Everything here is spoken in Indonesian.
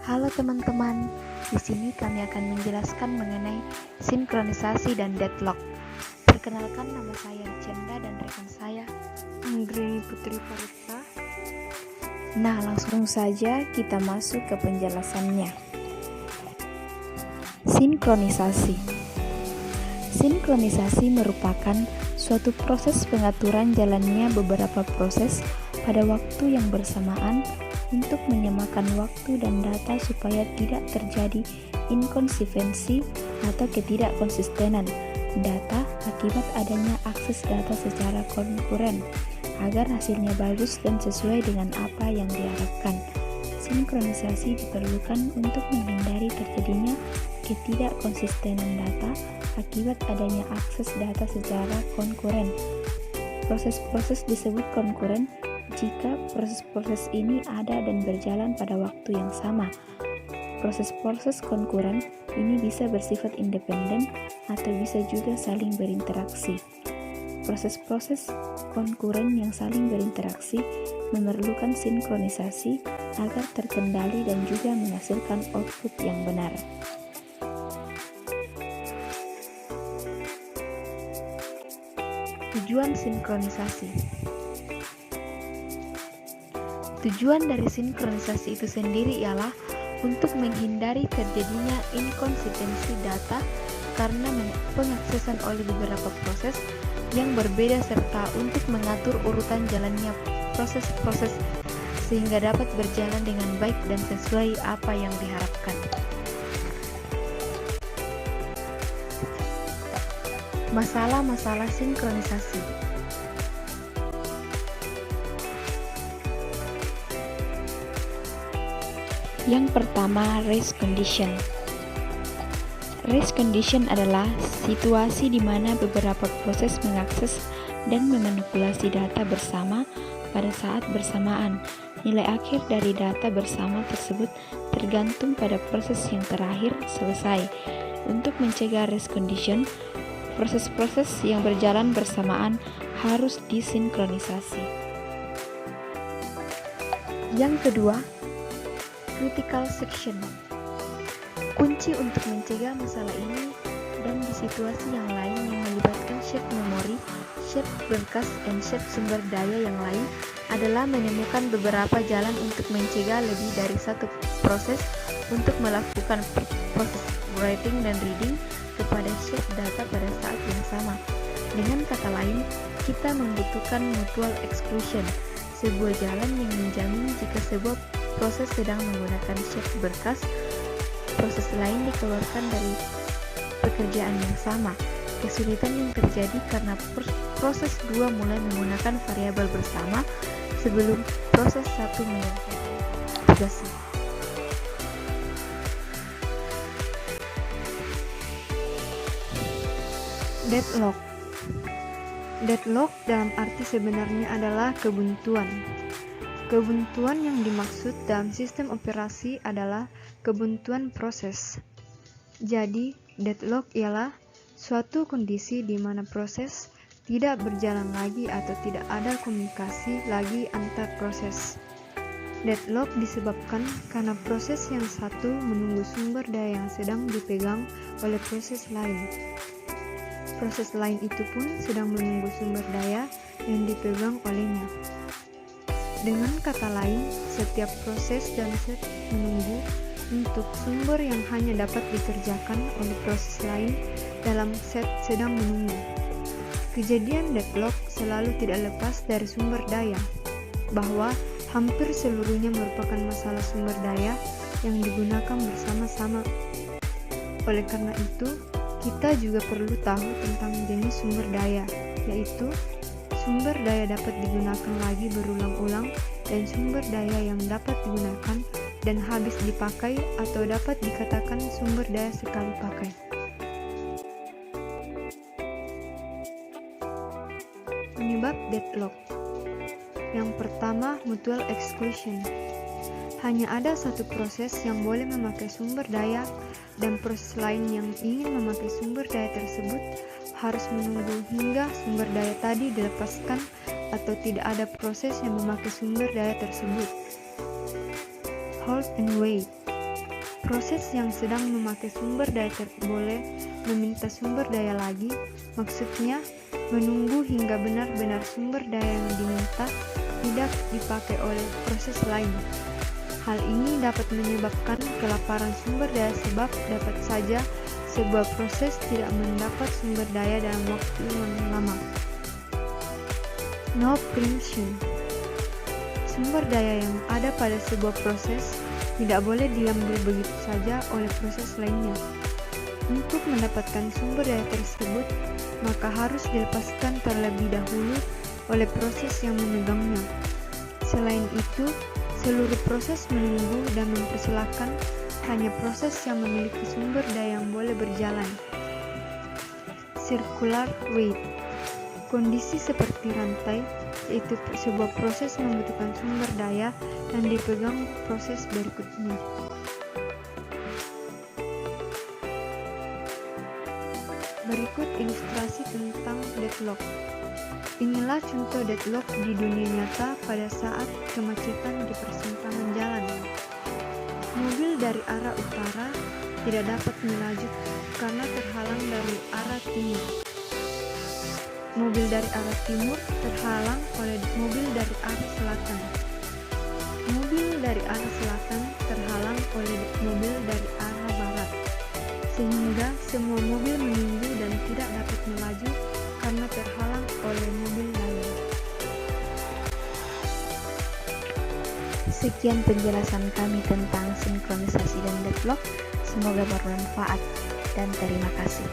Halo teman-teman, di sini kami akan menjelaskan mengenai sinkronisasi dan deadlock. Perkenalkan, nama saya Cenda dan rekan saya Anggreni Putri Parita. Nah, langsung saja kita masuk ke penjelasannya. Sinkronisasi. Sinkronisasi merupakan suatu proses pengaturan jalannya beberapa proses pada waktu yang bersamaan untuk menyamakan waktu dan data supaya tidak terjadi inkonsistensi atau ketidakkonsistenan data akibat adanya akses data secara konkuren agar hasilnya bagus dan sesuai dengan apa yang diharapkan. Sinkronisasi diperlukan untuk menghindari terjadinya ketidakkonsistenan data akibat adanya akses data secara konkuren. Proses-proses disebut konkuren jika proses-proses ini ada dan berjalan pada waktu yang sama. Proses-proses konkuren ini bisa bersifat independen atau bisa juga saling berinteraksi. Proses-proses konkuren yang saling berinteraksi memerlukan sinkronisasi agar terkendali dan juga menghasilkan output yang benar. tujuan sinkronisasi. Tujuan dari sinkronisasi itu sendiri ialah untuk menghindari terjadinya inkonsistensi data karena pengaksesan oleh beberapa proses yang berbeda serta untuk mengatur urutan jalannya proses-proses sehingga dapat berjalan dengan baik dan sesuai apa yang diharapkan. Masalah-masalah sinkronisasi. Yang pertama, race condition. Race condition adalah situasi di mana beberapa proses mengakses dan memanipulasi data bersama pada saat bersamaan. Nilai akhir dari data bersama tersebut tergantung pada proses yang terakhir selesai. Untuk mencegah race condition, proses-proses yang berjalan bersamaan harus disinkronisasi. Yang kedua, critical section. Kunci untuk mencegah masalah ini dan di situasi yang lain yang melibatkan shared memori, shared berkas, dan shared sumber daya yang lain adalah menemukan beberapa jalan untuk mencegah lebih dari satu proses untuk melakukan proses writing dan reading kepada shared data pada saat yang sama. Dengan kata lain, kita membutuhkan mutual exclusion, sebuah jalan yang menjamin jika sebuah proses sedang menggunakan shared berkas, proses lain dikeluarkan dari pekerjaan yang sama. Kesulitan yang terjadi karena proses 2 mulai menggunakan variabel bersama sebelum proses 1 menyelesaikan tugasnya. Deadlock. Deadlock dalam arti sebenarnya adalah kebuntuan. Kebuntuan yang dimaksud dalam sistem operasi adalah kebuntuan proses. Jadi, deadlock ialah suatu kondisi di mana proses tidak berjalan lagi atau tidak ada komunikasi lagi antar proses. Deadlock disebabkan karena proses yang satu menunggu sumber daya yang sedang dipegang oleh proses lain. Proses lain itu pun sedang menunggu sumber daya yang dipegang olehnya. Dengan kata lain, setiap proses dan set menunggu untuk sumber yang hanya dapat dikerjakan oleh proses lain dalam set sedang menunggu. Kejadian deadlock selalu tidak lepas dari sumber daya, bahwa hampir seluruhnya merupakan masalah sumber daya yang digunakan bersama-sama. Oleh karena itu, kita juga perlu tahu tentang jenis sumber daya, yaitu sumber daya dapat digunakan lagi berulang-ulang dan sumber daya yang dapat digunakan dan habis dipakai atau dapat dikatakan sumber daya sekali pakai. Penyebab deadlock. Yang pertama, mutual exclusion. Hanya ada satu proses yang boleh memakai sumber daya dan proses lain yang ingin memakai sumber daya tersebut harus menunggu hingga sumber daya tadi dilepaskan atau tidak ada proses yang memakai sumber daya tersebut. Hold and wait. Proses yang sedang memakai sumber daya boleh meminta sumber daya lagi, maksudnya menunggu hingga benar-benar sumber daya yang diminta tidak dipakai oleh proses lain. Hal ini dapat menyebabkan kelaparan sumber daya sebab dapat saja sebuah proses tidak mendapat sumber daya dalam waktu yang lama. No preemption. Sumber daya yang ada pada sebuah proses tidak boleh diambil begitu saja oleh proses lainnya. Untuk mendapatkan sumber daya tersebut, maka harus dilepaskan terlebih dahulu oleh proses yang memegangnya. Selain itu, seluruh proses menunggu dan mempersilahkan hanya proses yang memiliki sumber daya yang boleh berjalan. Circular wait. Kondisi seperti rantai, yaitu sebuah proses membutuhkan sumber daya dan dipegang proses berikutnya. Berikut ilustrasi tentang deadlock. Inilah contoh deadlock di dunia nyata pada saat kemacetan di persimpangan jalan. Mobil dari arah utara tidak dapat melaju karena terhalang dari arah timur. Mobil dari arah timur terhalang oleh mobil dari arah selatan. Mobil dari arah selatan terhalang oleh mobil dari arah barat, sehingga semua mobil menunggu dan tidak dapat melaju karena terhalang oleh mobil lain. Sekian penjelasan kami tentang sinkronisasi dan deadlock. Semoga bermanfaat dan terima kasih.